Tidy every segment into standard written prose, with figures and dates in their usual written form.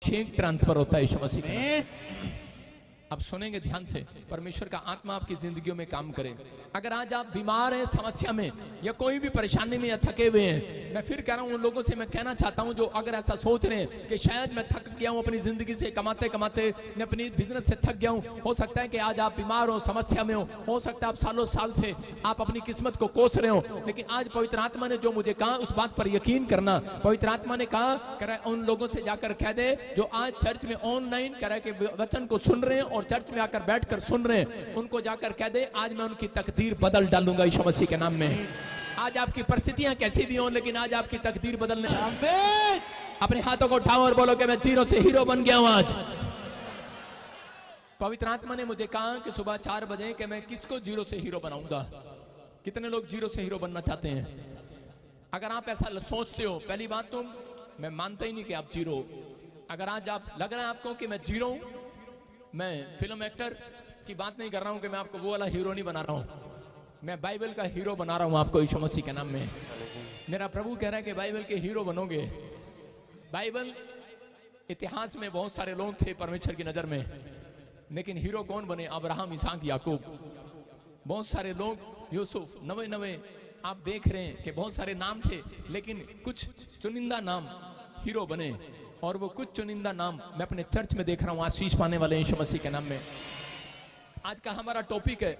Check transfer होता है यीशु मसीह के। अब सुनेंगे ध्यान से, परमेश्वर का आत्मा आपकी जिंदगियों में काम करे। अगर आज आप बीमार हैं, समस्या में या कोई भी परेशानी में या थके हुए हैं, मैं फिर कह रहा हूं उन लोगों से मैं कहना चाहता हूं जो अगर ऐसा सोच रहे हैं कि शायद मैं थक गया हूं अपनी जिंदगी से, कमाते कमाते मैं अपनी बिजनेस से थक गया हूं। हो सकता है कि आज आप बीमार हो, समस्या में हो सकता है आप सालों साल से आप अपनी किस्मत को कोस रहे हो, लेकिन आज पवित्र आत्मा ने जो मुझे कहा उस बात पर यकीन करना। पवित्र आत्मा ने कहा उन लोगों से जाकर कह दे जो आज चर्च में ऑनलाइन कह रहे कि वचन को सुन रहे हैं और चर्च में आकर बैठकर सुन रहे हैं, उनको जाकर कह दे आज मैं उनकी तकदीर बदल डालूंगा यीशु मसीह के नाम में। आज आपकी परिस्थितियां कैसी भी हों, लेकिन आज आपकी तकदीर बदलने। अपने हाथों को उठाओ और बोलो कि मैं जीरो से हीरो बन गया हूं। आज पवित्र आत्मा ने मुझे कहा कि सुबह 4 बजे कि मैं किसको जीरो से हीरो बनाऊंगा। कितने लोग जीरो से हीरो बनना चाहते हैं? अगर आप ऐसा सोचते हो, पहली बात तो मैं मानता ही नहीं कि आप जीरो। अगर आज आप लग रहा है आपको कि मैं जीरो हूं, मैं फिल्म एक्टर की बात नहीं कर रहा हूं कि मैं आपको वो वाला हीरो नहीं बना रहा हूं, मैं बाइबल का हीरो बना रहा हूं आपको यीशु मसीह के नाम में। मेरा प्रभु कह रहा है कि बाइबल के हीरो बनोगे। बाइबल इतिहास में बहुत सारे लोग थे परमेश्वर की नजर में, लेकिन हीरो कौन बने? अब्राहम, इसहाक, याकूब। बहुत सारे लोग, यूसुफ, नवे आप देख रहे हैं कि बहुत सारे नाम थे, लेकिन कुछ चुनिंदा नाम हीरो बने। और वो कुछ चुनिंदा नाम मैं अपने चर्च में देख रहा हूं आशीष पाने वाले यीशु मसीह के नाम में। आज का हमारा टॉपिक है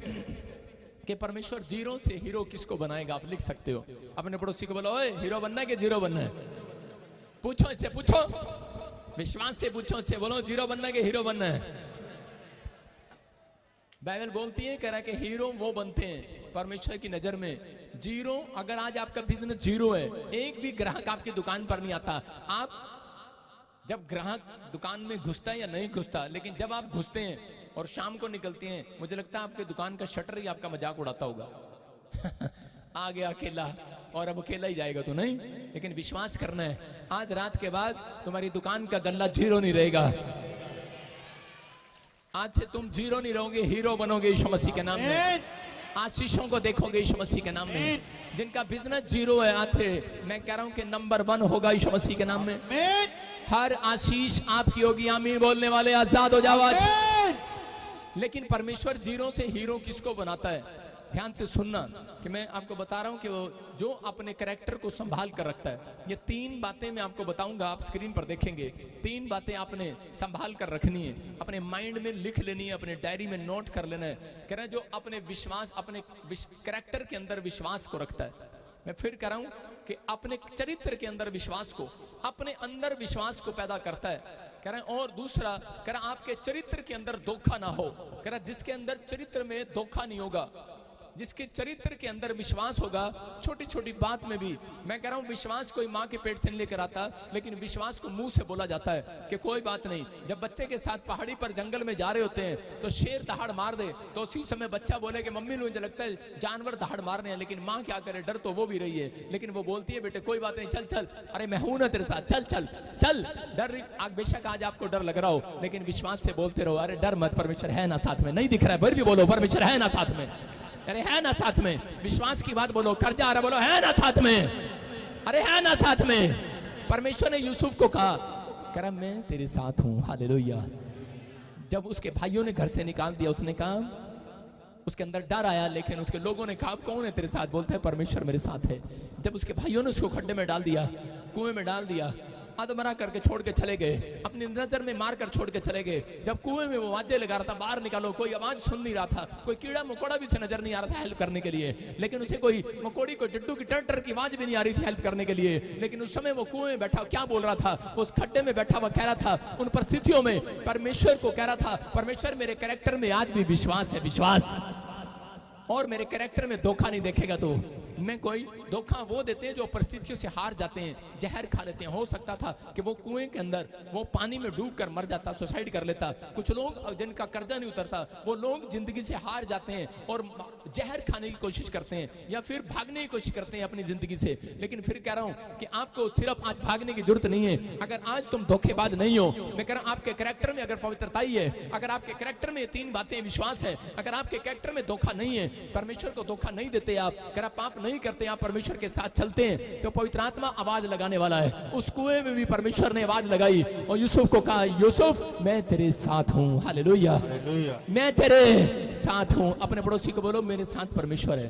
कि परमेश्वर जीरो से हीरो किसको बनाएगा। आप लिख सकते हो, अपने पड़ोसी को बोलो, ओए हीरो बनना है कि जीरो बनना है? पूछो इससे, पूछो, विश्वास से पूछो इससे, बोलो जीरो बनना है कि हीरो बनना है? बाइबल बोलती है, कह रहा है कि हीरो वो बनते हैं परमेश्वर की नजर में। जीरो, अगर आज आपका बिजनेस जीरो है, एक भी ग्राहक आपकी दुकान पर नहीं आता। आप जब ग्राहक दुकान में घुसता है या नहीं घुसता, लेकिन जब आप घुसते हैं और शाम को निकलते हैं, मुझे लगता है आपके दुकान का शटर ही आपका मजाक उड़ाता होगा। आ गया अकेला और अब अकेला ही जाएगा तो नहीं, लेकिन विश्वास करना है आज रात के बाद तुम्हारी दुकान का गल्ला जीरो नहीं रहेगा। आज से तुम जीरो नहीं रहोगे, हीरो बनोगे यीशु मसीह के नाम में। आशीषों को देखोगे यीशु मसीह के नाम में। जिनका बिजनेस जीरो है, आज से मैं कह रहा हूं कि नंबर 1 होगा यीशु मसीह के नाम में। हर आशीष आपकी होगी। आमीन बोलने वाले आजाद हो जाओ आज। लेकिन परमेश्वर जीरो से हीरो किसको बनाता है? ध्यान से सुनना कि मैं आपको बता रहा हूं कि वो जो अपने कैरेक्टर को संभाल कर रखता है। ये 3 बातें मैं आपको बताऊंगा, आप स्क्रीन पर देखेंगे। 3 बातें आपने संभाल कर रखनी है, अपने माइंड में लिख लेनी है, अपने डायरी में नोट कर लेना है। कह रहे हैं जो अपने विश्वास, अपने कैरेक्टर के अंदर विश्वास को रखता है। मैं फिर कह रहा हूं कि अपने चरित्र के अंदर विश्वास को, अपने अंदर विश्वास को पैदा करता है। कह रहे हैं और दूसरा, कह रहा आपके चरित्र के अंदर धोखा ना हो। कह रहा जिसके अंदर चरित्र में धोखा नहीं होगा, जिसके चरित्र के अंदर विश्वास होगा, छोटी छोटी बात में भी। मैं कह रहा हूं विश्वास कोई माँ के पेट से नहीं लेकर आता, लेकिन विश्वास को मुंह से बोला जाता है कि कोई बात नहीं। जब बच्चे के साथ पहाड़ी पर जंगल में जा रहे होते हैं तो शेर दहाड़ मार दे, तो उसी समय बच्चा बोले कि मम्मी मुझे लगता है जानवर दहाड़ मार रहे हैं, लेकिन माँ क्या करे, डर तो वो भी रही है, लेकिन वो बोलती है बेटे कोई बात नहीं, चल चल, अरे मैं हूं ना तेरे साथ, चल चल चल। डर बेशक आज आपको डर लग रहा हो, लेकिन विश्वास से बोलते रहो, अरे डर मत, परमेश्वर है ना साथ में। नहीं दिख रहा है, फिर भी बोलो परमेश्वर है ना साथ में। अरे है ना साथ में। विश्वास की बात बोलो, कर्जा आ रहा, बोलो है ना साथ में, अरे है ना साथ में। परमेश्वर ने यूसुफ को कहा, कह रहा मैं तेरे साथ हूं। हालेलुया। जब उसके भाइयों ने घर से निकाल दिया, उसने कहा, उसके अंदर डर आया, लेकिन उसके लोगों ने कहा कौन है तेरे साथ? बोलते हैं परमेश्वर मेरे साथ है। जब उसके भाइयों ने उसको खड्डे में डाल दिया, कुएं में डाल दिया, आधमरा करके छोड़ के चले गए, अपनी नजर में मार कर छोड़ के चले गए। जब कुएं में वो आवाजें लगा रहा था, बाहर निकालो, कोई आवाज सुन नहीं रहा था, कोई कीड़ा मकोड़ा भी उसे नजर नहीं आ रहा था हेल्प करने के लिए, लेकिन उसे कोई मकोड़ी, कोई डिड्डू की टर की आवाज भी नहीं आ रही थी हेल्प करने के लिए। लेकिन उस समय वो कुएं में बैठा क्या बोल रहा था? वो उस खड्डे में बैठा हुआ कह रहा था, उन परिस्थितियों में परमेश्वर को कह रहा था, परमेश्वर मेरे कैरेक्टर में आज भी विश्वास है, विश्वास, और मेरे कैरेक्टर में धोखा नहीं देखेगा। तो मैं कोई धोखा वो देते हैं जो परिस्थितियों से हार जाते हैं, जहर खा लेते हैं। हो सकता था कि वो कुएं के अंदर वो पानी में डूब कर मर जाता, सुसाइड कर लेता। कुछ लोग जिनका कर्जा नहीं उतरता, वो लोग जिंदगी से हार जाते हैं और जहर खाने की कोशिश करते हैं या फिर भागने की कोशिश करते हैं अपनी जिंदगी से। लेकिन फिर कह रहा हूं कि आपको सिर्फ आज भागने की जरूरत नहीं है। अगर आज तुम धोखेबाज नहीं हो, मैं कह रहा हूं आपके कैरेक्टर में अगर पवित्रता ही है, अगर आपके कैरेक्टर में 3 बातें विश्वास है, अगर आपके कैरेक्टर में धोखा नहीं है, परमेश्वर को धोखा नहीं देते आप, अगर पाप नहीं करते, आप परमेश्वर के साथ चलते हैं, तो पवित्र आत्मा आवाज लगाने वाला है। उस कुएं में भी परमेश्वर ने आवाज लगाई और यूसुफ को कहा, यूसुफ मैं तेरे साथ हूं। हालेलुया, मैं तेरे साथ हूं। अपने पड़ोसी को बोलो मेरे साथ परमेश्वर है।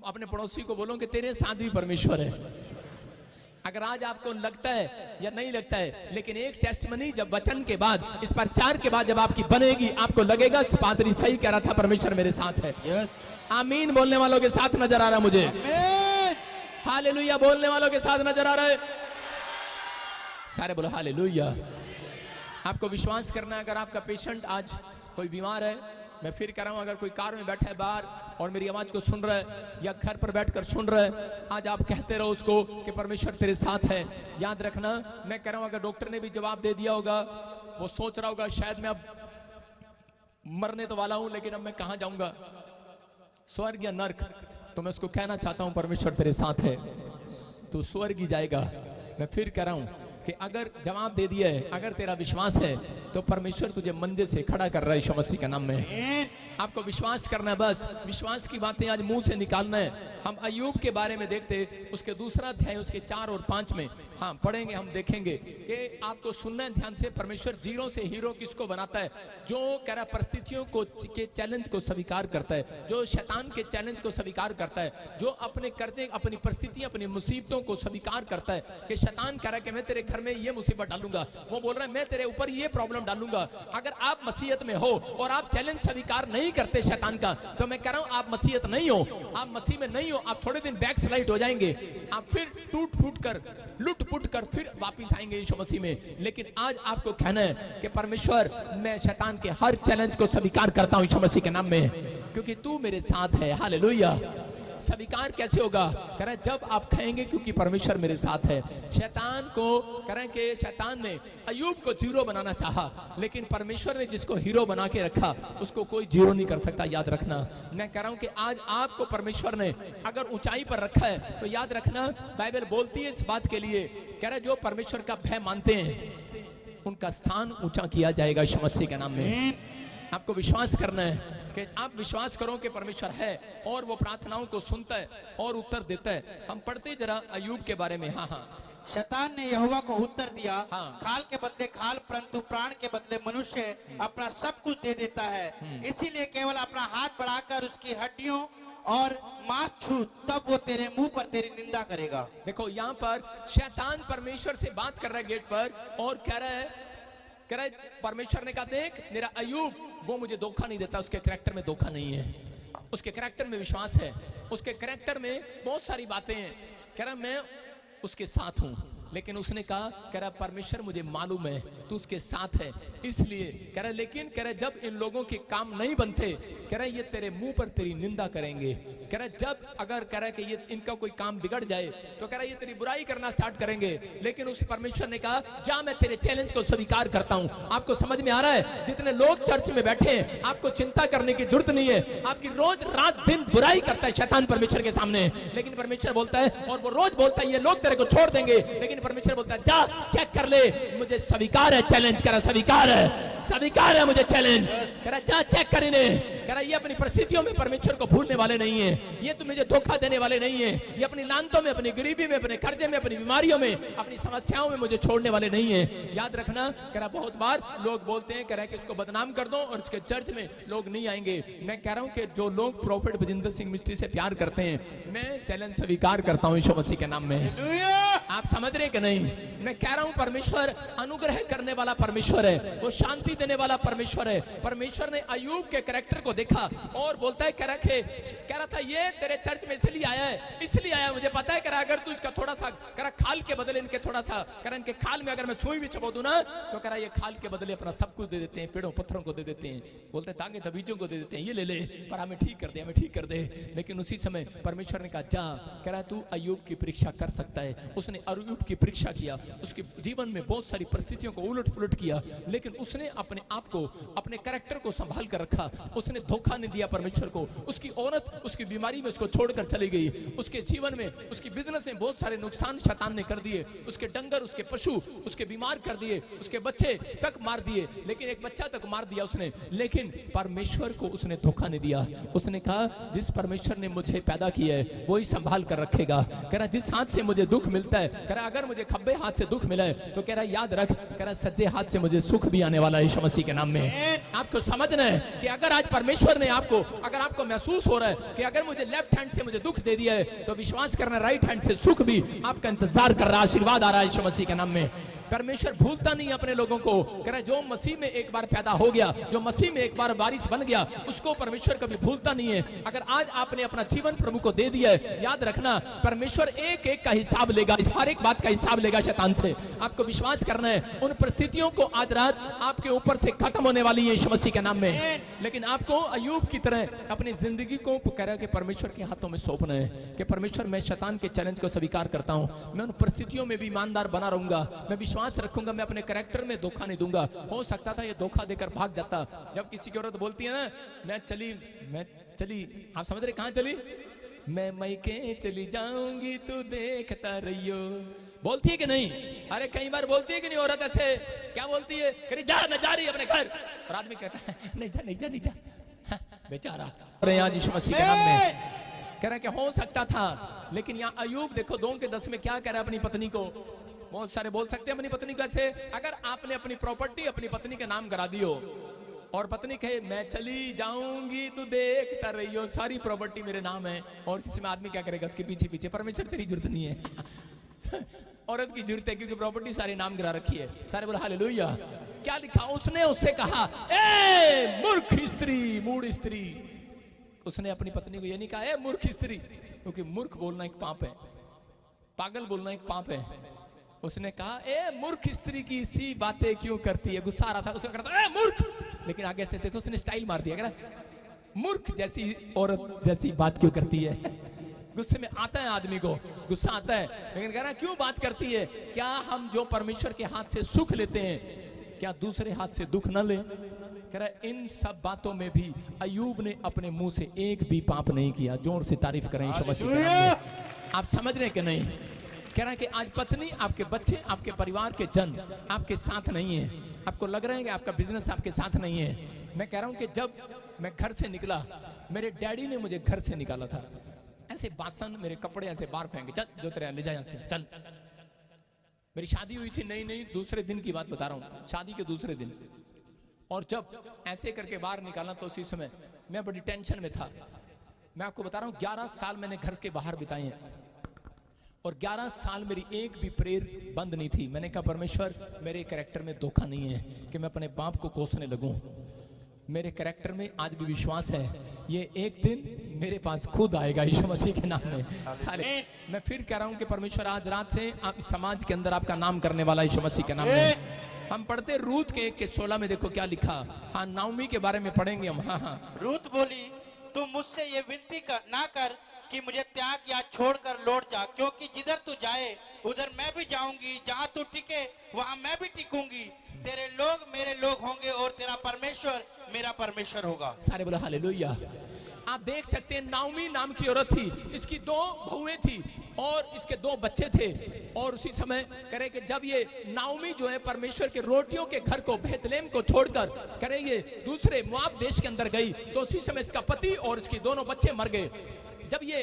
अपने पड़ोसी को बोलो कि तेरे साथ भी परमेश्वर है। अगर आज आपको लगता है या नहीं लगता है, लेकिन एक टेस्टमनी जब वचन के बाद, इस प्रचार के बाद जब आपकी बनेगी, आपको लगेगा पादरी सही कह रहा था, परमेश्वर मेरे साथ है। आमीन बोलने वालों के साथ नजर आ रहा है मुझे। हालेलुया बोलने वालों के साथ नजर आ रहा है। सारे बोलो हालेलुया। आपको विश्वास करना है। अगर आपका पेशेंट आज कोई बीमार है, मैं फिर कह रहा हूं, अगर कोई कार में बैठा है बाहर और मेरी आवाज को सुन रहा है या घर पर बैठकर सुन रहा है, आज आप कहते रहो उसको कि परमेश्वर तेरे साथ है। याद रखना, मैं कह रहा हूं, अगर डॉक्टर ने भी जवाब दे दिया होगा, वो सोच रहा होगा शायद मैं अब मरने तो वाला हूं, लेकिन अब मैं कहां जाऊंगा, स्वर्ग या नर्क, तो मैं उसको कहना चाहता हूं परमेश्वर तेरे साथ है, तो स्वर्ग ही जाएगा। मैं फिर कह रहा हूं कि अगर जवाब दे दिया है, अगर तेरा विश्वास है, तो परमेश्वर तुझे मंदिर से खड़ा कर रहा है यीशु मसीह के नाम में। आपको विश्वास करना है, बस विश्वास की बातें आज मुंह से निकालना है। हम अय्यूब के बारे में देखते, उसके दूसरा अध्याय उसके 4 और 5 में हाँ पढ़ेंगे, हम देखेंगे कि आपको सुनना है ध्यान से। परमेश्वर जीरो से हीरो किसको बनाता है? जो कह रहा परिस्थितियों को के चैलेंज को स्वीकार करता है, जो शैतान के चैलेंज को स्वीकार करता है, जो अपने कर्जे, अपनी परिस्थितियां, अपनी मुसीबतों को स्वीकार करता है कि शैतान कह रहा है कि मैं तेरे घर में ये मुसीबत डालूंगा, वो बोल रहा है मैं तेरे ऊपर ये प्रॉब्लम डालूंगा। अगर आप मसीहत में हो और आप चैलेंज स्वीकार नहीं करते शैतान का, तो मैं कह रहा हूं आप मसीहत नहीं हो, आप मसीह में नहीं हो। आप थोड़े दिन बैक स्लाइड हो जाएंगे, आप फिर टूट फूट कर, लुट पुट कर फिर वापिस आएंगे यीशु मसीह में। लेकिन आज आपको कहना है कि परमेश्वर मैं शैतान के हर चैलेंज को स्वीकार करता हूं यीशु मसीह के नाम में, क्योंकि तू मेरे साथ है। हालेलुया। स्वीकार कैसे होगा? कह रहे जब आप कहेंगे क्योंकि परमेश्वर मेरे साथ है। शैतान को कह रहे कि शैतान ने अय्यूब को जीरो बनाना चाहा, लेकिन परमेश्वर ने जिसको हीरो बना के रखा उसको कोई जीरो नहीं कर सकता। याद रखना, मैं कह रहा हूं कि आज आपको परमेश्वर ने अगर ऊंचाई पर रखा है, तो याद रखना बाइबल बोलती है इस बात के लिए, कह रहे जो परमेश्वर का भय मानते हैं उनका स्थान ऊंचा किया जाएगा यीशु मसीह के नाम में। आपको विश्वास करना है कि आप विश्वास करो कि परमेश्वर है और वो प्रार्थनाओं को सुनता है और उत्तर देता है। हम पढ़ते जरा अय्यूब के बारे में। हाँ हाँ, शैतान ने यहोवा को उत्तर दिया, हाँ। खाल के बदले खाल, परंतु प्राण के बदले मनुष्य अपना सब कुछ दे देता है। इसीलिए केवल अपना हाथ बढ़ाकर उसकी हड्डियों और मांस छू, तब वो तेरे मुंह पर तेरी निंदा करेगा। देखो यहाँ पर शैतान परमेश्वर से बात कर रहा है गेट पर और कह रहा है परमेश्वर ने कहा देख मेरा अय्यूब वो मुझे धोखा नहीं देता, उसके कैरेक्टर में धोखा नहीं है, उसके कैरेक्टर में विश्वास है, उसके कैरेक्टर में बहुत सारी बातें हैं। कह रहा मैं उसके साथ हूं। लेकिन उसने कहा, कह रहा परमेश्वर मुझे मालूम है तू उसके साथ है, इसलिए कह रहा लेकिन कह रहा जब इन लोगों के काम नहीं बनते, कह रहा ये तेरे मुंह पर तेरी निंदा करेंगे। कह रहा जब अगर कह रहा कि ये इनका कोई काम बिगड़ जाए तो कह रहा ये तेरी बुराई करना स्टार्ट करेंगे। लेकिन उस परमेश्वर ने कहा जा मैं तेरे चैलेंज को स्वीकार करता हूं। आपको समझ में आ रहा है? जितने लोग चर्च में बैठे हैं आपको चिंता करने की जरूरत नहीं है। आपकी रोज रात दिन बुराई करता है शैतान परमेश्वर के सामने, लेकिन परमेश्वर बोलता है और वो रोज बोलता है ये लोग तेरे को छोड़ देंगे, लेकिन परमेश्वर बोलता है जा चेक कर ले, मुझे स्वीकार है चैलेंज। कह रहा स्वीकार है मुझे चैलेंज। कह रहा जा चेक कर इन्हें। कह रहा ये अपनी परिस्थितियों में परमेश्वर को भूलने वाले नहीं है, ये तो मुझे धोखा देने वाले नहीं है, ये अपनी लानतों में, अपनी गरीबी में, अपने कर्जे में, अपनी बीमारियों में, अपनी समस्याओं में मुझे छोड़ने वाले नहीं है। याद रखना, कह रहा बहुत बार लोग बोलते हैं, कह रहा कि इसको बदनाम कर दो और इसके चर्च में लोग नहीं आएंगे। मैं कह रहा हूं कि जो लोग प्रॉफिट बजिंदर सिंह मिस्ट्री से प्यार करते हैं, मैं चैलेंज स्वीकार करता हूं यीशु मसीह के नाम में। आप समझ रहे कि नहीं? मैं कह रहा हूं परमेश्वर अनुग्रह करने वाला परमेश्वर है, वो शांति देने वाला परमेश्वर है। परमेश्वर ने अय्यूब के कैरेक्टर को देखा और बोलता है कह रहा था ये तेरे चर्च में इसलिए आया मुझे पता है। कह रहा अगर तू इसका थोड़ा सा कह रहा खाल के बदले इनके थोड़ा सा कह रहा इनके खाल में अगर मैं सुई भी छपा दूं ना, तो कह रहा ये खाल के बदले अपना सब कुछ दे देते हैं, पेड़ों पत्थरों को दे देते हैं, बोलते हैं ताकि बीजों को दे देते हैं, ये ले ले पर हमें ठीक कर दे। लेकिन उसी समय परमेश्वर ने कहा जा, कह रहा तू अय्यूब की परीक्षा कर सकता है। उसने अय्यूब की परीक्षा किया, उसके जीवन में बहुत सारी परिस्थितियों को उलट पुलट किया, लेकिन उसने अपने आप को, अपने कैरेक्टर को संभाल कर रखा। उसने धोखा नहीं दिया परमेश्वर को। उसकी औरत उसकी बीमारी में उसको छोड़कर चली गई। उसके जीवन में, उसकी बिजनेस में बहुत सारे नुकसान शैतान ने कर दिए। उसके डंगर, उसके पशु उसके बीमार कर दिए, उसके बच्चे तक मार दिए, लेकिन एक बच्चा तक मार दिया उसने, लेकिन परमेश्वर को उसने धोखा नहीं दिया। उसने कहा जिस परमेश्वर ने मुझे पैदा किया है वही संभाल कर रखेगा। कह रहा जिस हाथ से मुझे दुख मिलता है, कह रहा अगर मुझे खब्बे हाथ से दुख मिला है तो कह रहा याद रख, कह रहा सज्जे हाथ से मुझे सुख भी आने वाला है यीशु मसीह के नाम में। आपको समझना है कि अगर आज परमेश्वर ने आपको, अगर आपको महसूस हो रहा है कि अगर मुझे लेफ्ट हैंड से मुझे दुख दे दिया है, तो विश्वास करना राइट हैंड से सुख भी आपका इंतजार कर रहा है, आशीर्वाद आ रहा है यीशु मसीह के नाम में। परमेश्वर भूलता नहीं अपने लोगों को। कह रहा है जो मसीह में एक बार पैदा हो गया, जो मसीह में एक बार वारिस बन गया, उसको परमेश्वर कभी भूलता नहीं है। अगर आज आपने अपना जीवन प्रभु को दे दिया है, याद रखना परमेश्वर एक एक का हिसाब लेगा, हर एक बात का हिसाब लेगा शैतान से। आपको विश्वास करना है उन परिस्थितियों को आज रात आपके ऊपर से खत्म होने वाली है यीशु मसीह के नाम में। लेकिन आपको अय्यूब की तरह अपनी जिंदगी को कह रहा है कि परमेश्वर के हाथों में सौंपना है कि परमेश्वर मैं शैतान के चैलेंज को स्वीकार करता हूं, मैं उन परिस्थितियों में भी ईमानदार बना रहूंगा, मैं विश्वास रखूंगा, मैं अपने कैरेक्टर में धोखा नहीं दूंगा। हो सकता था ये धोखा देकर भाग जाता। जब किसी की औरत बोलती है ना मैं चली, आप समझ रहे कहां चली, मैं मैके चली जाऊंगी तू देखता रहियो, बोलती है कि नहीं? अरे कई बार बोलती है कि नहीं औरत ऐसे? क्या बोलती है? कह रही जा, मैं जा रही अपने घर, और आदमी कहता है नहीं जा बेचारा। अरे आज यीशु मसीह के नाम में कह रहा है कि हो सकता था, लेकिन यहाँ अय्यूब देखो 2:10 में क्या कह रहा है अपनी पत्नी को। बहुत सारे बोल सकते हैं अपनी पत्नी को ऐसे, अगर आपने अपनी प्रॉपर्टी अपनी पत्नी के नाम करा दी हो और पत्नी कहे मैं चली जाऊंगी तू देखता रहियो, सारी प्रॉपर्टी मेरे नाम है, और इसमें आदमी क्या करेगा उसके पीछे पीछे, परमेश्वर तेरी जरूरत नहीं है औरत की जरूरत है क्योंकि प्रॉपर्टी सारे नाम गिरा रखी है। सारे बोला हालेलुया। क्या लिखा? उसने उससे कहा ए मूर्ख स्त्री, मूढ़ स्त्री। उसने अपनी पत्नी को ये नहीं कहा ए मूर्ख स्त्री, क्योंकि मूर्ख बोलना एक पाप है, पागल बोलना एक पाप है। उसने कहा ए मूर्ख स्त्री की सी बातें क्यों करती है। गुस्सा आ रहा था, उसने कहा ए मूर्ख, लेकिन आगे से देखो उसने स्टाइल मार दिया, कह मूर्ख जैसी औरत जैसी बात क्यों करती है। गुस्से में आता है आदमी को, गुस्सा आता है, लेकिन कह रहा क्यों बात करती है। क्या हम जो परमेश्वर के हाथ से सुख लेते हैं क्या दूसरे हाथ से दुख न ले? कह रहा इन सब बातों में भी अय्यूब ने अपने मुंह से एक भी पाप नहीं किया। जोर से तारीफ करें यीशु मसीह के नाम में। आप समझ रहे कि नहीं? कह रहा है कि आज पत्नी, आपके बच्चे, आपके परिवार के जन आपके साथ नहीं है। आपको लग रहा है कि आपका बिजनेस आपके साथ नहीं है। मैं कह रहा हूं कि जब मैं घर से निकला, मेरे डैडी ने मुझे घर से निकाला था, ऐसे बासन मेरे कपड़े ऐसे बाहर फेंके, चल जो तेरे ले जा यहाँ से चल। मेरी शादी हुई थी नई, दूसरे दिन की बात बता रहा हूँ, शादी के दूसरे दिन। और जब ऐसे करके बाहर निकाला तो उसी समय मैं बड़ी टेंशन में था। मैं आपको बता रहा हूँ 11 साल मैंने घर के बाहर बिताए हैं और 11 साल मेरी एक भी प्रेयर बंद नहीं थी। मैंने कहा परमेश्वर मेरे कैरेक्टर में धोखा नहीं है कि मैं अपने बाप को कोसने लगूं। मेरे कैरेक्टर में आज भी विश्वास है, ये एक दिन मेरे पास खुद आएगा यीशु मसीह के नाम में। मैं फिर कह रहा हूं कि परमेश्वर आज रात से आप समाज के अंदर आपका नाम करने वाला यीशु मसीह के नाम में। हम पढ़ते रूत के 1:16 में, देखो क्या लिखा। हाँ, नाओमी के बारे में पढ़ेंगे हम। हाँ, रूत बोली तुम मुझसे ये विनती ना कर कि मुझे त्याग या छोड़कर लौट जा, क्योंकि जिधर तू जाए उधर मैं भी जाऊंगी, जहां तू टिके वहां मैं भी टिकूंगी। तेरे लोग मेरे लोग होंगे और तेरा परमेश्वर मेरा परमेश्वर होगा। सारे बोला हालेलुया। आप देख सकते हैं नाओमी नाम की औरत थी, इसकी 2 बहुएं थी और इसके 2 बच्चे थे। और उसी समय करे कि जब ये नाओमी जो है परमेश्वर के रोटियों के घर को, बेथलेम को छोड़कर करे ये दूसरे मोआब देश के अंदर गई, तो उसी समय इसका पति और इसके दोनों बच्चे मर गए। जब ये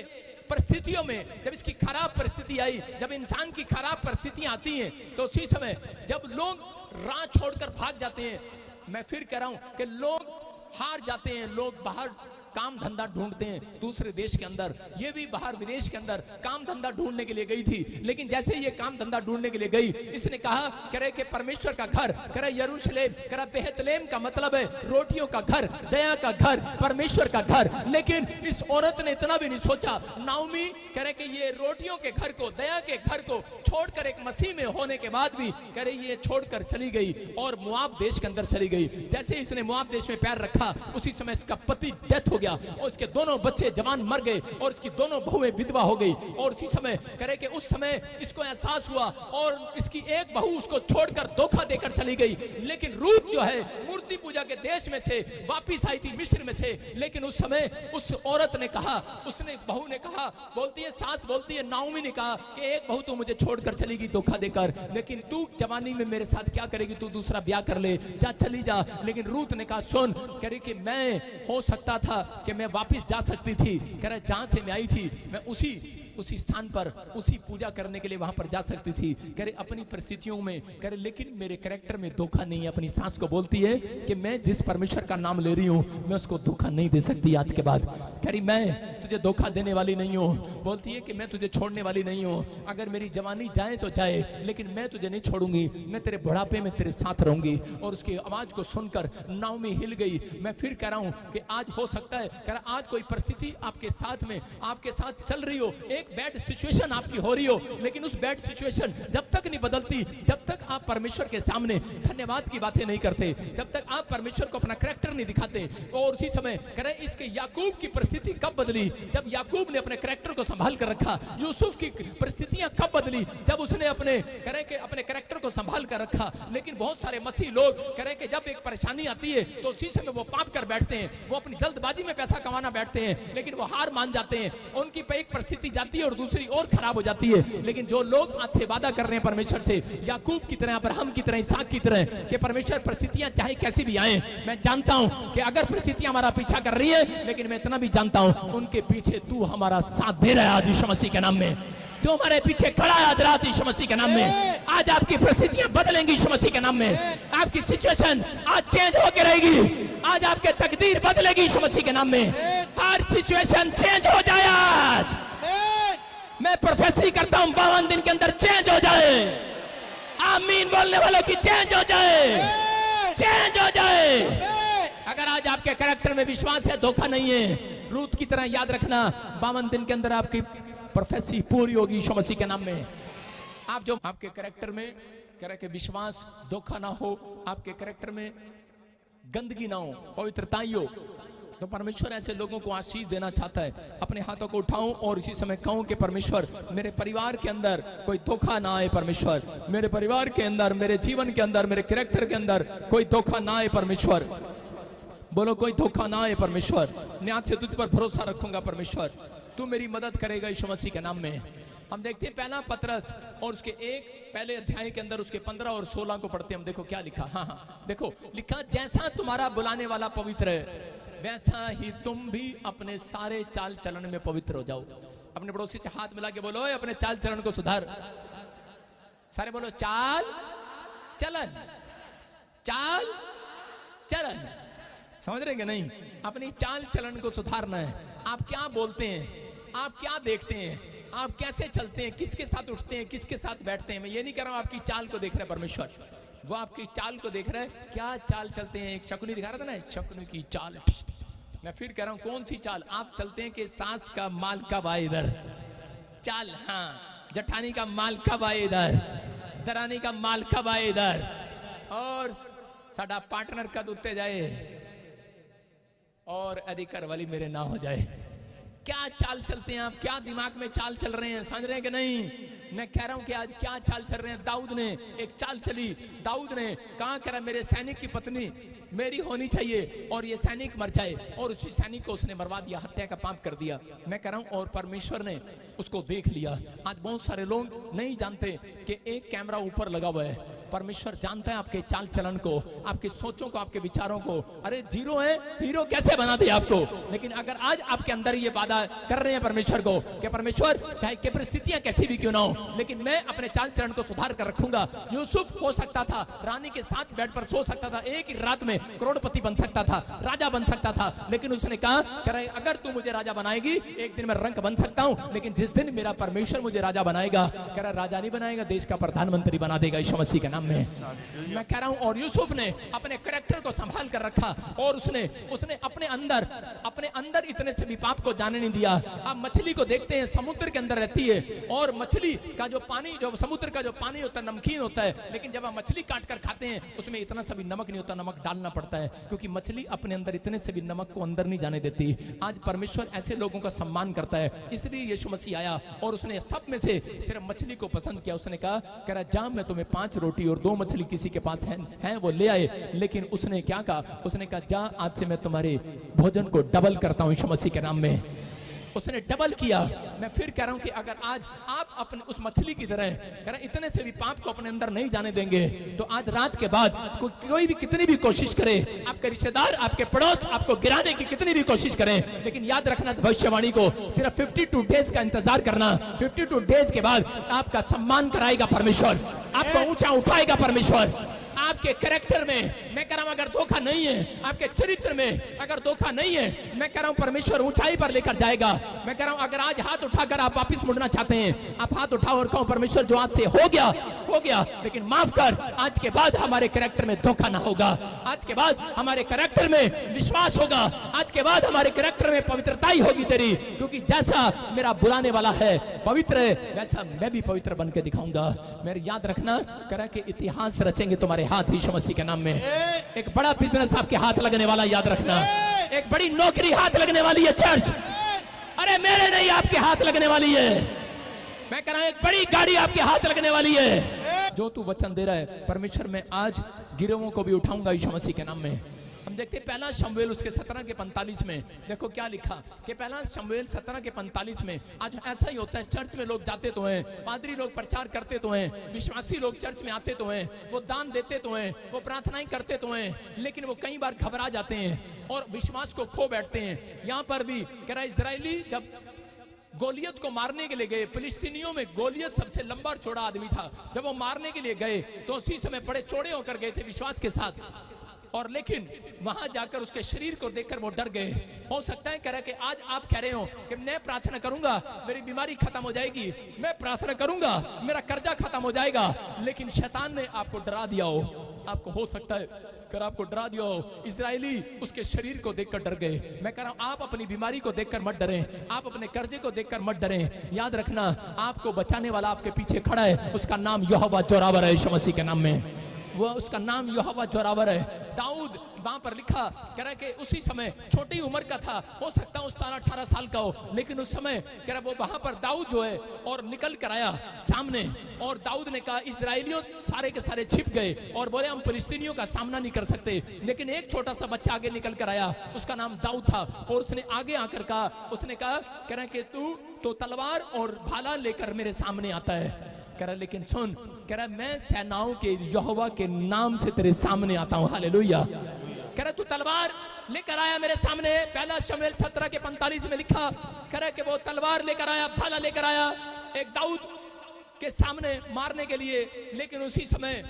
परिस्थितियों में, जब इसकी खराब परिस्थिति आई, जब इंसान की खराब परिस्थितियां आती हैं, तो उसी समय जब लोग राह छोड़कर भाग जाते हैं, मैं फिर कह रहा हूं कि लोग हार जाते हैं, लोग बाहर काम धंधा ढूंढते हैं दूसरे देश के अंदर। ये भी बाहर विदेश के अंदर काम धंधा ढूंढने के लिए गई थी, लेकिन जैसे ये काम धंधा ढूंढने के लिए गई, इसने कहा करे कि परमेश्वर का घर, करे यरूशलेम, करे बेथलेम का मतलब है रोटियों का घर, दया का घर, परमेश्वर का घर। लेकिन इस औरत ने इतना भी नहीं सोचा। नाओमी करे कि ये रोटियों के घर को, दया के घर को छोड़कर एक मसीह में होने के बाद भी करे ये छोड़कर चली गई और मोआब देश के अंदर चली गई। जैसे इसने मोआब देश में पैर रखा, उसी समय इसका पति डेथ हो गया और इसके दोनों बच्चे जवान मर गए और इसकी दोनों बहुएं विधवा हो गई। और उसी समय करे कि उस समय इसको एहसास हुआ और इसकी एक बहू उसको छोड़कर धोखा देकर चली गई। लेकिन रूत जो है मूर्ति पूजा के देश में से वापिस आई थी, मिस्र में से। लेकिन उस समय उस औरत ने कहा, उसने बहू ने कहा, बोलती है सास बोलती है, नाओमी ने कहा कि एक बहू तो मुझे छोड़कर चली गई धोखा देकर, लेकिन तू जवानी में मेरे साथ क्या करेगी, तू दूसरा ब्याह कर ले, जा चली जा। लेकिन रूत ने कहा सुन, कह रही कि मैं हो सकता था कि मैं वापस जा सकती थी, कह रहा जहां से मैं आई थी मैं उसी स्थान पर उसी पूजा करने के लिए वहां पर जा सकती थी। कह रहे अपनी परिस्थितियों में, कह रहे लेकिन मेरे कैरेक्टर में धोखा नहीं है। अपनी सास को बोलती है कि मैं जिस परमेश्वर का नाम ले रही हूं मैं उसको धोखा नहीं दे सकती आज के बाद। कह रही मैं तुझे धोखा देने वाली नहीं हूं। बोलती है कि मैं तुझे छोड़ने वाली नहीं हूं, अगर मेरी जवानी जाए तो जाए लेकिन मैं तुझे नहीं छोड़ूंगी, मैं तेरे बुढ़ापे में तेरे साथ रहूंगी। और उसकी आवाज को सुनकर नाओमी हिल गई। मैं फिर कह रहा हूं कि आज हो सकता है, कह रहा आज कोई परिस्थिति आपके साथ में आपके साथ चल रही हो, एक बैड सिचुएशन आपकी हो रही हो, लेकिन उस बैड सिचुएशन जब तक नहीं बदलती, जब तक आप परमेश्वर के सामने धन्यवाद की बातें नहीं करते, जब तक आप परमेश्वर को अपना कैरेक्टर नहीं दिखाते। और उसी समय कह रहे इसके याकूब की परिस्थिति कब बदली, जब याकूब ने अपने कैरेक्टर को संभाल कर रखा। यूसुफ की परिस्थितियां कब बदली, जब उसने अपने कह रहे कि अपने कैरेक्टर को संभाल कर रखा। लेकिन बहुत सारे मसीह लोग कह रहे कि जब एक परेशानी आती है तो उसी समय वो पाप कर बैठते हैं, वो अपनी जल्दबाजी में पैसा कमाना बैठते हैं, लेकिन वो हार मान जाते हैं। उनकी पे एक परिस्थिति जाती है और दूसरी और खराब हो जाती है। लेकिन जो लोग आज से वादा कर रहे हैं परमेश्वर से, याकूब की तरह, अब्राहम की तरह, इसहाक की तरह, कि परमेश्वर परिस्थितियां चाहे कैसी भी आए, मैं जानता हूं कि अगर परिस्थितियां हमारा पीछा कर रही है, लेकिन मैं इतना भी जानता हूं उनके पीछे तू हमारा साथ दे रहा है आज यीशु मसीह के नाम में। जो हमारे पीछे खड़ा है आज रात यीशु मसीह के नाम में। आज आपकी परिस्थितियां बदलेंगी यीशु मसीह के नाम में। आपकी सिचुएशन आज चेंज होकर रहेगी। आज आपके तकदीर बदलेगी यीशु मसीह के नाम में। हर सिचुएशन चेंज हो जाए आज। मैं प्रोफेसी करता हूं 52 दिन के अंदर चेंज हो जाए। आमीन बोलने वालों की चेंज हो जाए, चेंज हो जाए। अगर आज आपके कैरेक्टर में विश्वास है, धोखा नहीं है, रूत की तरह याद रखना 52 दिन के अंदर आपकी प्रोफेसी पूरी होगी यीशु मसीह के नाम में। आप जो आपके कैरेक्टर में कह रहे कि विश्वास, धोखा ना हो, आपके कैरेक्टर में गंदगी ना हो, पवित्रता ही हो, तो परमेश्वर ऐसे लोगों को आशीष देना चाहता है। अपने हाथों को उठाऊं और इसी समय कहूं कि परमेश्वर मेरे परिवार के अंदर कोई धोखा ना आए। परमेश्वर मेरे परिवार के अंदर, मेरे जीवन के अंदर, मेरे कैरेक्टर के अंदर कोई धोखा ना आए। परमेश्वर बोलो कोई धोखा ना आए। परमेश्वर मैं आज से तुझ पर भरोसा रखूंगा। परमेश्वर तू मेरी मदद करेगा यीशु मसीह के नाम में। हम देखते हैं पहला पतरस और उसके एक पहले अध्याय के अंदर उसके 15 और 16 को पढ़ते हैं। हम देखो क्या लिखा। हाँ देखो लिखा, जैसा तुम्हारा बुलाने वाला पवित्र है वैसा ही तुम भी अपने सारे चाल चलन में पवित्र हो जाओ। अपने पड़ोसी से हाथ मिला के बोलो अपने चाल चलन को सुधार। सारे बोलो चाल चलन, चाल चलन। समझ रहे कि नहीं? अपनी चाल चलन को सुधारना है। आप क्या बोलते हैं, आप क्या देखते हैं, आप कैसे चलते हैं, किसके साथ उठते हैं, किसके साथ बैठते हैं। मैं ये नहीं कह रहा हूं आपकी चाल को देख रहे परमेश्वर, वो आपकी चाल को देख रहा है। क्या चाल चलते हैं? एक शकुनी दिखा रहा था ना, शकुनी की चाल। मैं फिर कह रहा हूं कौन सी चाल आप चलते हैं कि सास का माल कब आए इधर चाल। हाँ, जठानी का माल कब आए इधर, दरानी का माल कब आए इधर, और साडा पार्टनर कद उत्ते जाए और अधिकार वाली मेरे ना हो जाए। क्या चाल चलते हैं आप, क्या दिमाग में चाल चल रहे हैं, समझ रहे हैं कि नहीं? मैं कह रहा हूं कि आज क्या चाल चल रहे हैं। दाऊद ने एक चाल चली। दाऊद ने कहा कह रहा मेरे सैनिक की पत्नी मेरी होनी चाहिए और ये सैनिक मर जाए, और उसी सैनिक को उसने मरवा दिया, हत्या का पाप कर दिया। मैं कह रहा हूं और परमेश्वर ने उसको देख लिया। आज बहुत सारे लोग नहीं जानते कि एक कैमरा ऊपर लगा हुआ है। परमेश्वर जानता है आपके चाल चलन को, आपकी सोचों को, आपके विचारों को। अरे जीरो है, हीरो कैसे बना दे आपको। लेकिन अगर आज आपके अंदर ये वादा कर रहे हैं परमेश्वर को कि परमेश्वर चाहे कि परिस्थितियां कैसी भी क्यों ना हो, लेकिन मैं अपने चाल चलन को सुधार कर रखूंगा। यूसुफ हो सकता था रानी के साथ बेड पर सो सकता था, एक ही रात में करोड़पति बन सकता था, राजा बन सकता था, लेकिन उसने कहा अगर तू मुझे राजा बनाएगी, एक दिन मैं रंक बन सकता हूं, लेकिन जिस दिन मेरा परमेश्वर मुझे राजा बनाएगा, कह रहा राजा नहीं बनाएगा, देश का प्रधानमंत्री बना देगा यीशु मसीह का नाम नाम में। मैं कह रहा हूं और यूसुफ ने अपने कैरेक्टर को संभाल कर रखा और उसने अपने अंदर इतने से भी पाप को जाने नहीं दिया। आप मछली को देखते हैं, समुद्र के अंदर रहती है और मछली का जो पानी, जो समुद्र का जो पानी होता है नमकीन होता है, लेकिन जब आप मछली काट कर खाते हैं उसमें इतना सा भी नमक नहीं होता, नमक डालना पड़ता है क्योंकि मछली अपने अंदर इतने से भी नमक को अंदर नहीं जाने देती। आज परमेश्वर ऐसे लोगों का सम्मान करता है, इसलिए यीशु मसीह आया और उसने सब में से सिर्फ मछली को पसंद किया। उसने कहा कह रहा जा मैं तुम्हें 5 रोटी और 2 मछली किसी के पास हैं वो ले आए, लेकिन उसने क्या कहा, उसने कहा जा आज से मैं तुम्हारे भोजन को डबल करता हूं यीशु मसीह के नाम में। उसने डबल किया। मैं फिर कह रहा हूं कि अगर आज आप अपने उस मछली की तरह कह रहे इतने से भी पाप को अपने अंदर नहीं जाने देंगे तो आज रात के बाद कोई भी कितनी भी कोशिश करे, आपके रिश्तेदार, आपके पड़ोस आपको गिराने की कितनी भी कोशिश करें, लेकिन याद रखना भविष्यवाणी को सिर्फ 52 डेज का इंतजार करना। 52 डेज के बाद आपका सम्मान कराएगा परमेश्वर, आपको ऊंचा उठाएगा परमेश्वर। आपके कैरेक्टर में मैं कह रहा हूं अगर धोखा नहीं है, आपके चरित्र में अगर धोखा नहीं है, मैं कह रहा हूं परमेश्वर ऊंचाई पर लेकर जाएगा। मैं कह रहा हूं अगर आज हाथ उठाकर आप वापस मुड़ना चाहते हैं, आप हाथ उठाओ और कहो परमेश्वर जो आज से हो गया, लेकिन माफ कर, आज के बाद हमारे कैरेक्टर में धोखा ना होगा, आज के बाद हमारे कैरेक्टर में विश्वास होगा, आज के बाद हमारे कैरेक्टर में पवित्रता ही होगी तेरी, क्योंकि जैसा मेरा बुलाने वाला है पवित्र है वैसा मैं भी पवित्र बन के दिखाऊंगा। मेरे याद रखना करा के इतिहास रचेंगे तुम्हारे हाथ यीशु मसीह के नाम में। एक बड़ा बिजनेस आपके हाथ लगने वाला, याद रखना, एक बड़ी नौकरी हाथ लगने वाली है चर्च, अरे मेरे नहीं आपके हाथ लगने वाली है। मैं कह रहा हूं एक बड़ी गाड़ी आपके हाथ लगने वाली है। जो तू वचन दे रहा है परमेश्वर, मैं आज गिरोहों को भी उठाऊंगा यीशु मसीह के नाम में। हम देखते हैं पहला शमूएल उसके 17 के 45 में देखो क्या लिखा कि पहला शमूएल 17 के 45 में। आज ऐसा ही होता है, चर्च में लोग जाते तो हैं, पादरी लोग प्रचार करते तो हैं, विश्वासी लोग चर्च में आते तो हैं, वो दान देते तो हैं, वो प्रार्थनाएं करते तो हैं, लेकिन वो कई बार घबरा जाते हैं और विश्वास को खो बैठते हैं। यहाँ पर भी कह रहा इजरायली जब गोलियत को मारने के लिए गए, फिलिस्तीनियों में गोलियत सबसे लंबा और चौड़ा आदमी था, जब वो मारने के लिए गए तो उसी समय बड़े चौड़े होकर गए थे विश्वास के साथ, और लेकिन वहां जाकर उसके शरीर को देखकर वो डर गए। हो सकता है कह रहे कि आज आप कह रहे हो कि मैं प्रार्थना करूंगा मेरी बीमारी खत्म हो जाएगी, मैं प्रार्थना करूंगा मेरा कर्जा खत्म हो जाएगा, लेकिन शैतान ने आपको डरा दिया हो, आपको हो सकता है कर आपको डरा दिया हो। इजरायली उसके शरीर को देखकर डर गए। मैं कह रहा हूं आप अपनी बीमारी को देखकर मत डरें, आप अपने कर्जे को देखकर मत डरें। याद रखना आपको बचाने वाला आपके पीछे खड़ा है, उसका नाम यहोवा जोरावर है यीशु मसीह के नाम में, वो उसका नाम यहोवा जोरावर है। दाऊद वहां पर लिखा कह रहा कि उसी समय छोटी उम्र का था, हो सकता है 17-18 साल का हो, लेकिन उस समय कह रहा वो वहां पर दाऊद जो है और निकल कर आया सामने, और दाऊद ने कहा इजराइलियों सारे के सारे छिप गए और बोले हम फिलिस्तीनियों का सामना नहीं कर सकते, लेकिन एक छोटा सा बच्चा आगे निकल कर आया, उसका नाम दाऊद था, और उसने आगे आकर कहा, उसने कहा कह रहा कि तू तो तलवार और भाला लेकर मेरे सामने आता है, कह रहा लेकिन सुन, कह रहा मैं सेनाओं के यहोवा के नाम से तेरे सामने आता हूं, हालेलुया। कह रहा तू तलवार लेकर आया मेरे सामने, पहला शमूएल 17 के 45 में लिखा, कह रहा कि वो तलवार लेकर आया, भाला लेकर आया एक दाऊद के सामने मारने के लिए, लेकिन उसी समय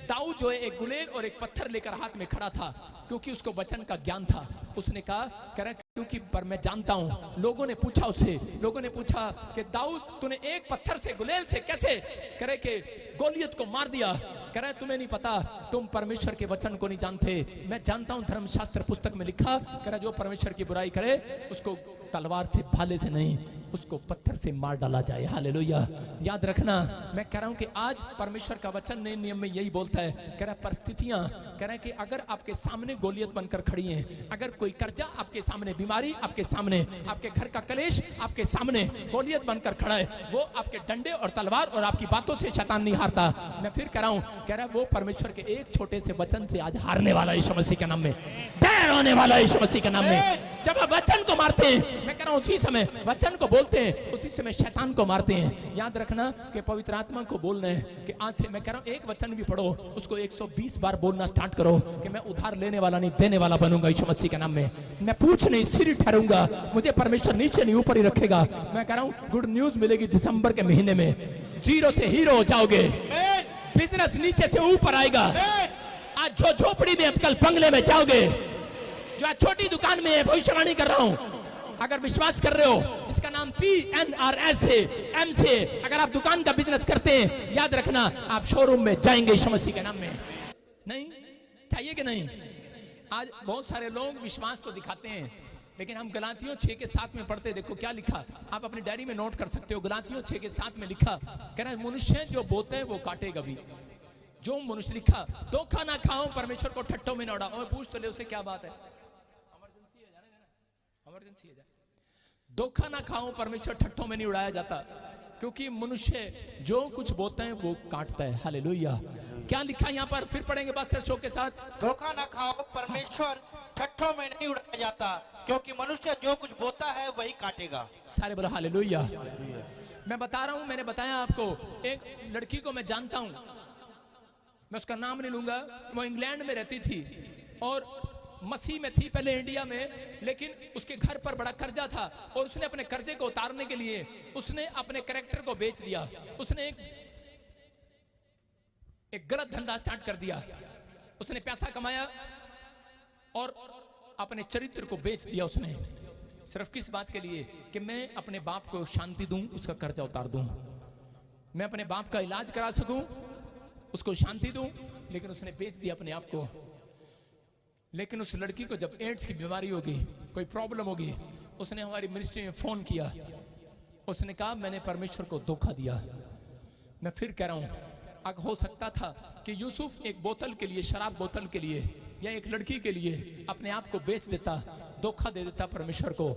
दाऊद जो है एक गुलेल और एक पत्थर लेकर हाथ में खड़ा था, क्योंकि उसको वचन का ज्ञान था। उसने कहा कह रहा क्योंकि पर मैं जानता हूं, लोगों ने पूछा उससे, लोगों ने पूछा कि दाऊद तूने एक पत्थर से गुलेल से कैसे कह रहे कि गोलियत को मार दिया, कह रहा तुम्हें नहीं पता, तुम परमेश्वर के वचन को नहीं जानते, मैं जानता हूं धर्मशास्त्र पुस्तक में लिखा, कह रहा जो परमेश्वर की बुराई करे उसको तलवार से भाले से नहीं, उसको पत्थर से मार डाला जाए, हालेलुया। याद रखना मैं कह रहा हूं कि आज परमेश्वर का वचन नए नियम में यही बोलता है, कह रहा परिस्थितियां कह रहा है कि अगर आपके सामने गोलियत बनकर खड़ी हैं, अगर कोई कर्जा आपके सामने, बीमारी आपके सामने, आपके घर का कलेश आपके सामने गोलियत बनकर खड़ा है, वो आपके डंडे और तलवार और आपकी बातों से शैतान नहीं हारता। मैं फिर कह रहा हूं, कह रहा वो परमेश्वर के एक छोटे से वचन से आज हारने वाला यीशु मसीह के नाम में, ढेर होने वाला यीशु मसीह के नाम में। जब आप वचन को मारते हैं, मैं कह रहा हूं उसी समय वचन को बोलते हैं, उसी समय शैतान को मारते हैं। याद रखना कि पवित्र आत्मा को बोलना है कि आज से मैं कह रहा हूं एक वचन भी पढ़ो, उसको 120 बार बोलना स्टार्ट करो कि मैं उधार लेने वाला नहीं, देने वाला बनूंगा यीशु मसीह के नाम में। मैं पूछ नहीं सिर ठहरूंगा, मुझे परमेश्वर नीचे नहीं ऊपर ही रखेगा। मैं कह रहा हूं गुड न्यूज मिलेगी दिसंबर के महीने में, जीरो से हीरो हो जाओगे, बिजनेस नीचे से ऊपर आएगा। आज जो झोपड़ी में कल बंगले में जाओगे, जो आज छोटी दुकान में है, भविष्यवाणी कर रहा हूं, अगर विश्वास कर रहे हो, इसका नाम PNRS से M से अगर आप दुकान का बिजनेस करते हैं, याद रखना आप शोरूम में जाएंगे यीशु मसीह के नाम में। नहीं चाहिए कि नहीं? आज बहुत सारे लोग विश्वास तो दिखाते हैं, लेकिन हम गलातियों 6:7 में पढ़ते, देखो क्या लिखा, आप अपनी डायरी में नोट कर सकते हो। गलातियों 6:7 में लिखा, कह रहा है मनुष्य जो बोते हैं वो काटेगा भी। जो मनुष्य लिखा, धोखा ना खाओ, परमेश्वर को ठट्ठों में न उड़ाओ। और पूछ तो ले उसे क्या बात है, इमरजेंसी है, धोखा ना खाओ, परमेश्वर ठट्ठों में नहीं उड़ाया जाता, क्योंकि मनुष्य जो कुछ बोते हैं वो काटता है। हालेलुया। क्या लिखा यहाँ पर, फिर पढ़ेंगे पास्टर शो के साथ। धोखा ना खाओ, परमेश्वर ठट्ठों में नहीं उड़ाया जाता, क्योंकि मनुष्य जो कुछ बोता है वही काटेगा। सारे बोलो हालेलुया। मैं बता रहा हूं, मैंने बताया आपको, एक लड़की को मैं जानता हूं, मैं उसका नाम नहीं लूंगा, वो इंग्लैंड में रहती थी और मसीह में थी पहले इंडिया में, लेकिन उसके घर पर बड़ा कर्जा था और उसने अपने कर्जे को उतारने के लिए उसने अपने कैरेक्टर को बेच दिया। उसने एक गलत धंधा स्टार्ट कर दिया। उसने पैसा कमाया और अपने चरित्र को बेच दिया उसने। सिर्फ किस बात के लिए? कि मैं अपने बाप को शांति दूं, उसका कर्जा उतार दूं, मैं अपने बाप का इलाज करा सकूं, उसको शांति दूं, लेकिन उसने बेच दिया अपने आप को। लेकिन उस लड़की को जब एड्स की बीमारी होगी, कोई प्रॉब्लम होगी, उसने हमारी मिनिस्ट्री में फोन किया, उसने कहा मैंने परमेश्वर को धोखा दिया। मैं फिर कह रहा हूं, अगर हो सकता था कि यूसुफ एक बोतल के लिए, शराब बोतल के लिए या एक लड़की के लिए अपने आप को बेच देता, धोखा दे देता परमेश्वर को,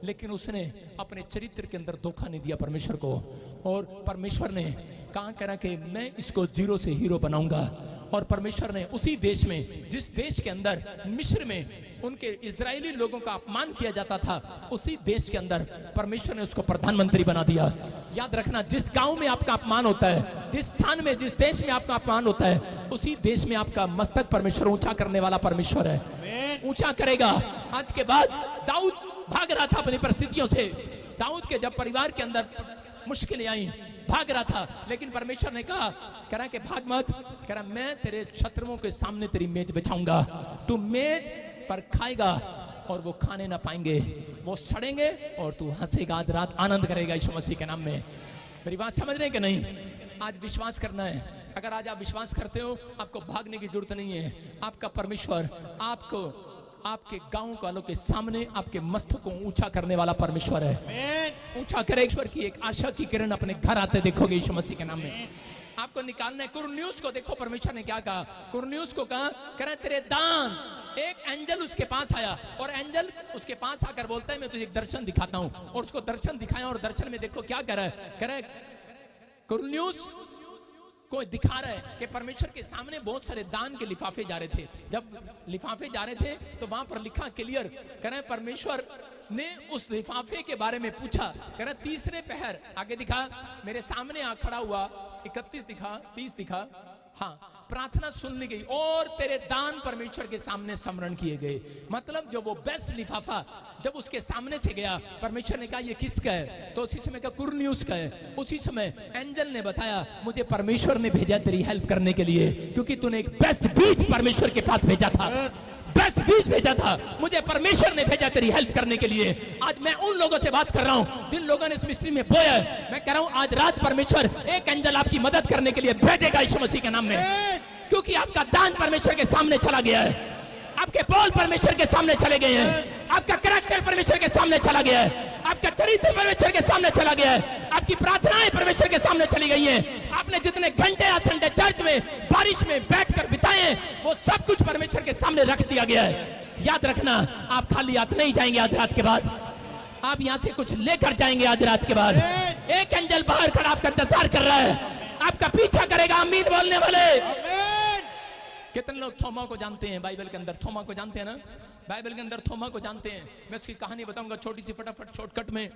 लेकिन उसने अपने चरित्र के अंदर धोखा नहीं दिया परमेश्वर को। और परमेश्वर ने कहा करा कि मैं इसको जीरो से हीरो बनाऊंगा। और परमेश्वर ने उसी देश में, जिस देश के अंदर मिस्र में उनके इजरायली लोगों का अपमान किया जाता था, उसी देश के अंदर परमेश्वर ने उसको प्रधानमंत्री बना दिया। याद रखना, जिस गांव में आपका अपमान होता है, जिस स्थान में, जिस देश में आपका अपमान होता है, उसी देश में आपका मस्तक परमेश्वर ऊंचा करने वाला परमेश्वर है, ऊंचा करेगा। आज के बाद दाऊद भाग रहा था अपनी परिस्थितियों से। दाऊद के जब परिवार के अंदर मुश्किलें आई, भाग रहा था, लेकिन परमेश्वर ने कहा, कह रहा कि भाग मत, कह रहा मैं तेरे शत्रुओं के सामने तेरी मेज बिछाऊंगा, तू मेज पर खाएगा और वो खाने ना पाएंगे, वो सड़ेंगे और तू हंसेगा, आज रात आनंद करेगा यीशु मसीह के नाम में। मेरी बात समझ रहे हैं कि नहीं? आज विश्वास करना है। अगर आज आप विश्वास करते हो, आपको भागने की जरूरत नहीं है। आपका परमेश्वर आपको आपके गांव वालों के सामने आपके मस्तक को ऊंचा करने वाला परमेश्वर है। ऊंचा करे। ईश्वर की एक आशा की किरण अपने घर आते देखोगे यीशु मसीह के नाम में। आपको निकालना है। कुरन्यूस को देखो परमेश्वर ने क्या कहा। कुरन्यूस को कहा, करे तेरे दान। एक एंजल उसके पास आया और एंजल उसके पास आकर बोलता है मैं तुझे एक दर्शन दिखाता हूं। और उसको दर्शन दिखाया और दर्शन में देखो क्या कर रहा है। कह रहा है कुरन्यूस को दिखा रहा है कि परमेश्वर के सामने बहुत सारे दान के लिफाफे जा रहे थे। जब लिफाफे जा रहे थे तो वहां पर लिखा क्लियर, कह रहे परमेश्वर ने उस लिफाफे के बारे में पूछा। कह रहा तीसरे पहर आगे दिखा, मेरे सामने आ खड़ा हुआ, 31 दिखा, 30 दिखा, हाँ, प्रार्थना सुन ली गई और तेरे दान परमेश्वर के सामने स्मरण किए गए। मतलब जो वो बेस्ट लिफाफा जब उसके सामने से गया, परमेश्वर ने कहा ये किसका है, तो उसी समय कहा कुरन्यूस का है। उसी समय एंजल ने बताया मुझे परमेश्वर ने भेजा तेरी हेल्प करने के लिए, क्योंकि तूने एक बेस्ट बीज परमेश्वर के पास भेजा था, बेस्ट बीज भेजा था, मुझे परमेश्वर ने भेजा तेरी हेल्प करने के लिए। आज मैं उन लोगों से बात कर रहा हूं जिन लोगों ने इस मिस्ट्री में बोया है। मैं कह रहा हूं आज रात परमेश्वर एक एंजल आपकी मदद करने के लिए भेजेगा यीशु मसीह के नाम में, क्योंकि आपका दान परमेश्वर के सामने चला गया है, आपके बोल परमेश्वर के सामने चले गए हैं, आपका कैरेक्टर परमेश्वर के सामने चला गया है, आपका चरित्र परमेश्वर के सामने चला गया है, आपकी प्रार्थनाएं परमेश्वर के सामने चली गई हैं। आपने जितने घंटे आज संडे चर्च में बारिश में बैठकर बिताए हैं, वो सब कुछ परमेश्वर के सामने रख दिया गया है। याद रखना, आप खाली हाथ नहीं जाएंगे आज रात के बाद, आप यहां से कुछ लेकर जाएंगे आज रात के बाद। एक एंजल बाहर खड़ा आपका इंतजार कर रहा है, आपका पीछा करेगा। आमीन बोलने वाले। कितने लोग थोमा को जानते हैं? बाइबल के अंदर थोमा को जानते हैं ना? बाइबल के अंदर थोमा को जानते हैं। मैं उसकी कहानी बताऊंगा छोटी सी फटाफट शॉर्टकट में,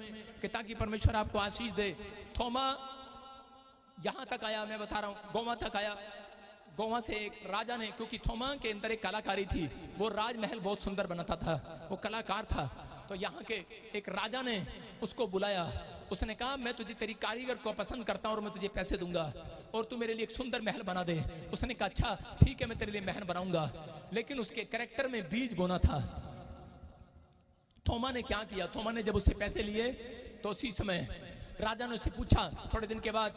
कि ताकि परमेश्वर आपको आशीष दे। थोमा यहां तक आया, मैं बता रहा हूं, गोवा तक आया। गोवा से एक राजा ने, क्योंकि थोमा के अंदर एक कलाकारी थी, वो राजमहल बहुत सुंदर बनाता था, वो कलाकार था। तो यहाँ के एक राजा ने उसको बुलाया, उसने कहा मैं तुझे तेरी कारीगर को पसंद करता हूँ और मैं तुझे पैसे दूंगा और तू मेरे लिए एक सुंदर महल बना दे। उसने कहा अच्छा ठीक है, मैं तेरे लिए महल बनाऊंगा। लेकिन उसके कैरेक्टर में बीज बोना था। थोमा ने क्या किया, थोमा ने जब उससे पैसे लिए तो उसी समय राजा ने उससे पूछा थोड़े दिन के बाद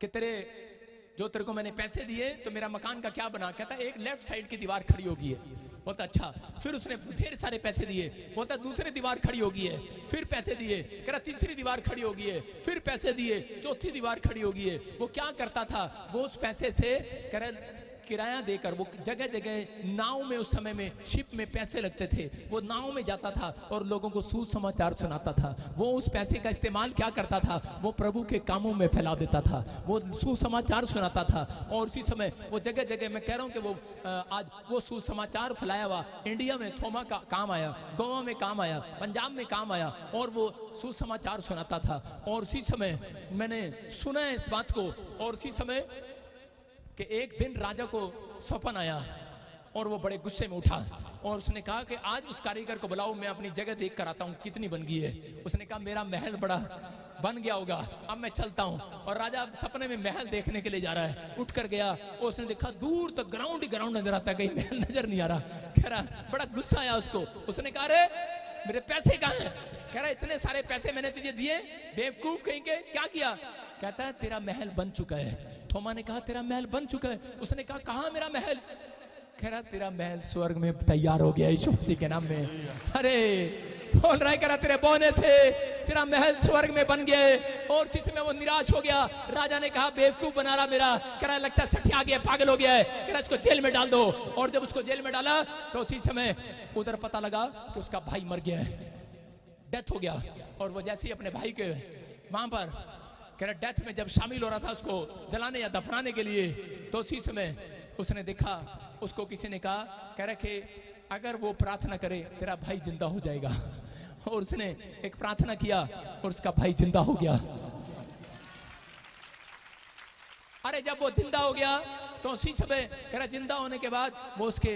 कि तेरे को मैंने पैसे दिए तो मेरा मकान का क्या बना? कहता एक लेफ्ट साइड की दीवार खड़ी होगी है। बोलता अच्छा। फिर उसने ढेर सारे पैसे दिए। बोलता दूसरी दीवार खड़ी होगी है। फिर पैसे दिए। कह रहा तीसरी दीवार खड़ी होगी है। फिर पैसे दिए, चौथी दीवार खड़ी होगी है। वो क्या करता था? वो उस पैसे से कह रहा किराया देकर वो जगह जगह नाव में, उस समय में शिप में पैसे लगते थे, वो नाव में जाता था और लोगों को सुसमाचार सुनाता था। वो उस पैसे का इस्तेमाल क्या करता था? वो प्रभु के कामों में फैला देता था, वो सुसमाचार सुनाता था। और उसी समय वो जगह जगह, मैं कह रहा हूँ कि वो आज वो सुसमाचार फैलाया हुआ इंडिया में थोमा का काम आया, गोवा में काम आया, पंजाब में काम आया और वो सुसमाचार सुनाता था। और उसी समय मैंने सुना है इस बात को। और उसी समय कि एक दिन राजा को सपन आया और वो बड़े गुस्से में उठा और उसने कहा कि आज उस कारीगर को बुलाओ, मैं अपनी जगह देख कर आता हूँ कितनी बन गई है। उसने कहा मेरा महल बड़ा बन गया होगा, अब मैं चलता हूँ। और राजा सपने में महल देखने के लिए जा रहा है, उठ कर गया और उसने देखा दूर तक ग्राउंड ही ग्राउंड नजर आता है, कहीं महल नजर नहीं आ रहा। कह रहा बड़ा गुस्सा आया उसको। उसने कहा अरे मेरे पैसे कहाँ हैं? कह रहा इतने सारे पैसे मैंने तुझे दिए, बेवकूफ कहीं के, क्या किया? कहता है तेरा महल बन चुका है। थोमा ने कहा तेरा महल बन चुका है? उसने कहा कहाँ मेरा महल? कह रहा तेरा महल स्वर्ग में तैयार हो गया यीशु मसीह के नाम में। अरे बोल रहा है, कह रहा तेरे बोने से तेरा महल स्वर्ग में बन गया है। और इसी समय वो निराश हो गया। राजा ने कहा बेवकूफ बना रहा मेरा, कह रहा लगता है सठिया गया, पागल हो गया है, कह रहा इसको जेल में डाल दो। और जब उसको जेल में डाला तो उसी समय उधर पता लगा कि उसका भाई मर गया है, डेथ हो गया। और वो जैसे ही अपने भाई के वहां पर कह रहा डेथ में जब शामिल हो रहा था उसको जलाने या दफनाने के लिए, तो उसी समय उसने देखा, उसको किसी ने कहा, कह रहा कि अगर वो प्रार्थना करे तेरा भाई जिंदा हो जाएगा। और उसने एक प्रार्थना किया और उसका भाई जिंदा हो गया। अरे जब वो जिंदा हो गया तो उसी समय कह रहा जिंदा होने के बाद वो उसके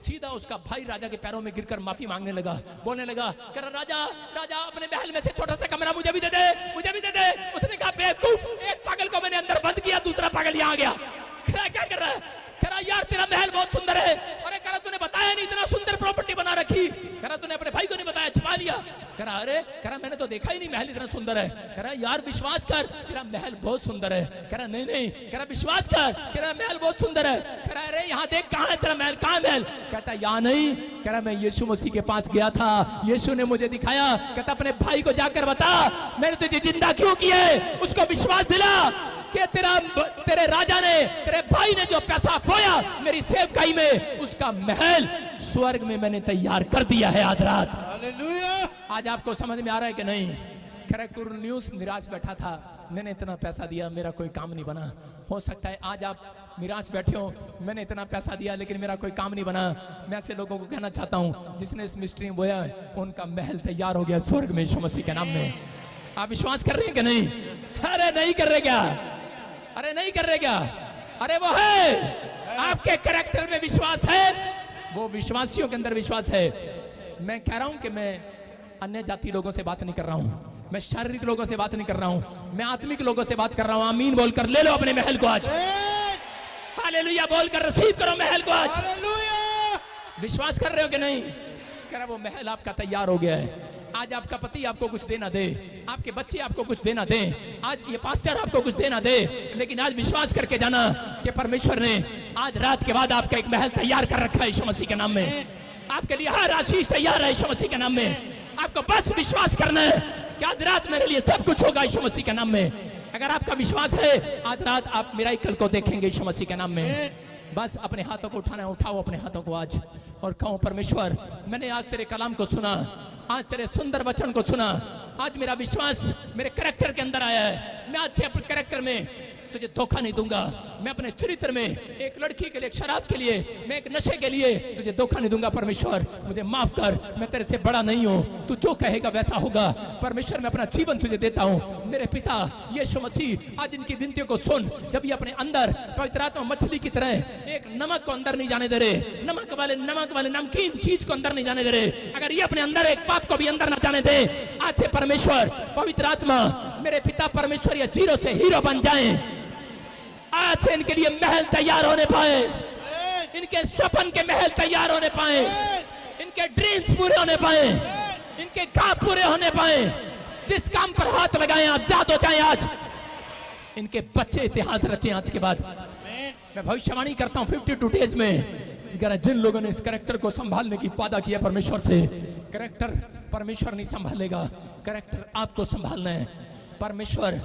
सीधा उसका भाई राजा के पैरों में गिरकर माफी मांगने लगा, बोलने लगा, कह रहा राजा राजा अपने महल में से छोटा सा कमरा मुझे भी दे दे, मुझे भी दे दे। उसने कहा बेवकूफ, एक पागल को मैंने अंदर बंद किया, दूसरा पागल यहाँ आ गया। क्या कर रहा है? कह रहा यार तेरा महल बहुत सुंदर है। अरे कह रहा तूने बताया नहीं, इतना सुंदर प्रॉपर्टी बना रखी। कह रहा तूने अपने भाई को नहीं बताया, छिपा लिया। कह रहा अरे, कह रहा मैंने तो देखा ही नहीं महल इतना सुंदर है। कह रहा यार विश्वास कर, तेरा महल बहुत सुंदर है। कह रहा नहीं नहीं, कह रहा विश्वास कर, कह रहा महल बहुत सुंदर है। कह रहा अरे यहाँ देख कहाँ है तेरा महल, कहाँ महल? कहता यहाँ नहीं। कह रहा मैं यीशु मसीह के पास गया था, यीशु ने मुझे दिखाया। कहता अपने भाई को जाकर बता मैंने तुझे जिंदा क्यों किया है, उसको विश्वास दिला कि तेरे राजा ने, तेरे भाई ने जो पैसा खोया मेरी सेवकाई में, उसका महल स्वर्ग में मैंने तैयार कर दिया है आज रात। हालेलुया। आज आपको समझ में आ रहा है कि नहीं? कुरनेलियुस निराश बैठा था, मैंने इतना पैसा दिया मेरा कोई काम नहीं बना। हो सकता है आज आप निराश बैठे हो, मैंने इतना पैसा दिया लेकिन मेरा कोई काम नहीं बना। मैं ऐसे लोगों को कहना चाहता हूँ जिसने इस मिस्ट्री में बोया उनका महल तैयार हो गया स्वर्ग में यीशु मसीह के नाम में। आप विश्वास कर रहे हैं कि नहीं? अरे नहीं कर रहे क्या? अरे नहीं कर रहे क्या? अरे वो है, आपके कैरेक्टर में विश्वास है, वो विश्वासियों के अंदर विश्वास है। मैं कह रहा हूं कि मैं अन्य जाति लोगों से बात नहीं कर रहा हूं, मैं शारीरिक लोगों से बात नहीं कर रहा हूं, मैं आत्मिक लोगों से बात कर रहा हूं। आमीन बोलकर ले लो अपने महल को आज। हालेलुया बोलकर रिसीव करो महल को आज। विश्वास कर रहे हो कि नहीं? कह रहा वो महल आपका तैयार हो गया है। आज आपका पति आपको कुछ देना दे, आपके बच्चे आपको कुछ देना दे, आज ये पास्टर आपको कुछ देना दे, लेकिन आज विश्वास करके जाना कि परमेश्वर ने आज रात के बाद आपका एक महल तैयार कर रखा है यीशु मसीह के नाम में। आपके लिए हर आशीष तैयार है यीशु मसीह के नाम में। आपको बस विश्वास करना है कि आज रात मेरे लिए सब कुछ होगा यीशु मसीह के नाम में। अगर आपका विश्वास है आज रात आप मिराकल को देखेंगे यीशु मसीह के नाम में। बस अपने हाथों को उठाना, उठाओ अपने हाथों को आज और कहो परमेश्वर मैंने आज तेरे कलाम को सुना, आज तेरे सुंदर वचन को सुना, आज मेरा विश्वास मेरे कैरेक्टर के अंदर आया है। मैं आज से अपने कैरेक्टर में तुझे धोखा नहीं दूंगा। मैं अपने चरित्र में एक लड़की के लिए, एक शराब के लिए, मैं एक नशे के लिए तुझे धोखा नहीं दूंगा। परमेश्वर मुझे माफ कर, मैं तेरे से बड़ा नहीं हूँ, तू जो कहेगा वैसा होगा। परमेश्वर मैं अपना जीवन तुझे देता हूँ। मेरे पिता यीशु मसीह आज इनकी विनतियों को सुन। जब ये अपने अंदर पवित्र आत्मा मछली की तरह एक नमक को अंदर नहीं जाने दे रहे, नमक वाले नमकीन चीज को अंदर नहीं जाने दे रहे, अगर ये अपने अंदर एक पाप को भी अंदर न जाने दे, आज से परमेश्वर पवित्र आत्मा मेरे पिता परमेश्वर ये जीरो से हीरो बन जाए। आज से इनके लिए महल तैयार होने पाए, इनके सपन के महल तैयार होने पाए, इनके ड्रीम्स पूरे होने पाए, इनके ख्वाब पूरे होने पाए। जिस काम पर हाथ लगाए आजाद हो जाए आज। इनके बच्चे इतिहास रचे आज के बाद। मैं भविष्यवाणी करता हूं 52 डेज में जिन लोगों ने इस कैरेक्टर को संभालने की वादा किया परमेश्वर से, कैरेक्टर परमेश्वर नहीं संभालेगा, कैरेक्टर आपको संभालना है। परमेश्वर